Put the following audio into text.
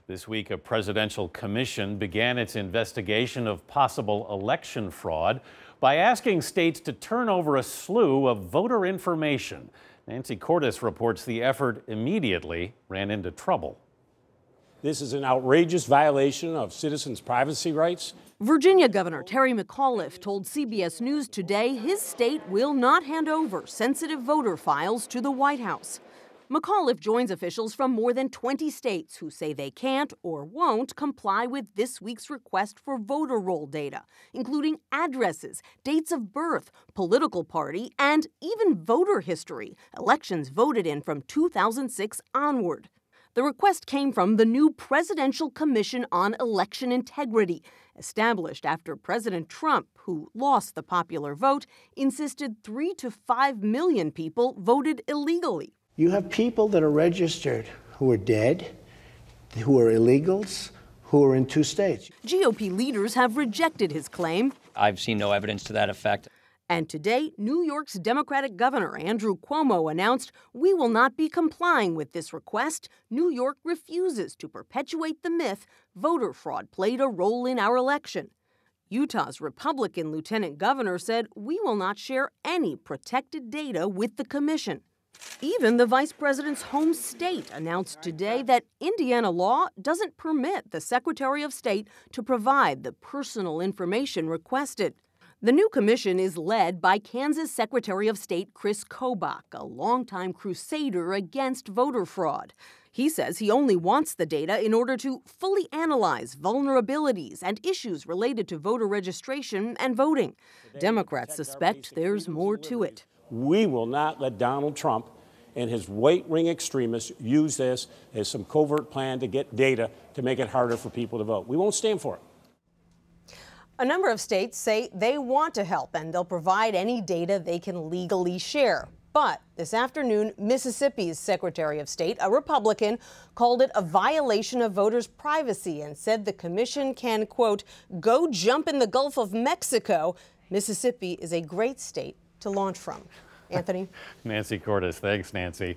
This week, a presidential commission began its investigation of possible election fraud by asking states to turn over a slew of voter information. Nancy Cordes reports the effort immediately ran into trouble. This is an outrageous violation of citizens' privacy rights. Virginia Governor Terry McAuliffe told CBS News today his state will not hand over sensitive voter files to the White House. McAuliffe joins officials from more than 20 states who say they can't or won't comply with this week's request for voter roll data, including addresses, dates of birth, political party, and even voter history, elections voted in from 2006 onward. The request came from the new Presidential Commission on Election Integrity, established after President Trump, who lost the popular vote, insisted 3 to 5 million people voted illegally. You have people that are registered who are dead, who are illegals, who are in 2 states. GOP leaders have rejected his claim. I've seen no evidence to that effect. And today, New York's Democratic Governor Andrew Cuomo announced, "We will not be complying with this request. New York refuses to perpetuate the myth voter fraud played a role in our election." Utah's Republican lieutenant governor said, "We will not share any protected data with the commission." Even the vice president's home state announced today that Indiana law doesn't permit the Secretary of State to provide the personal information requested. The new commission is led by Kansas Secretary of State Chris Kobach, a longtime crusader against voter fraud. He says he only wants the data in order to fully analyze vulnerabilities and issues related to voter registration and voting. Democrats suspect there's more to it. We will not let Donald Trump and his right-wing extremists use this as some covert plan to get data to make it harder for people to vote. We won't stand for it. A number of states say they want to help and they'll provide any data they can legally share. But this afternoon, Mississippi's Secretary of State, a Republican, called it a violation of voters' privacy and said the commission can, quote, go jump in the Gulf of Mexico. Mississippi is a great state to launch from. Anthony? Nancy Cordes, thanks, Nancy.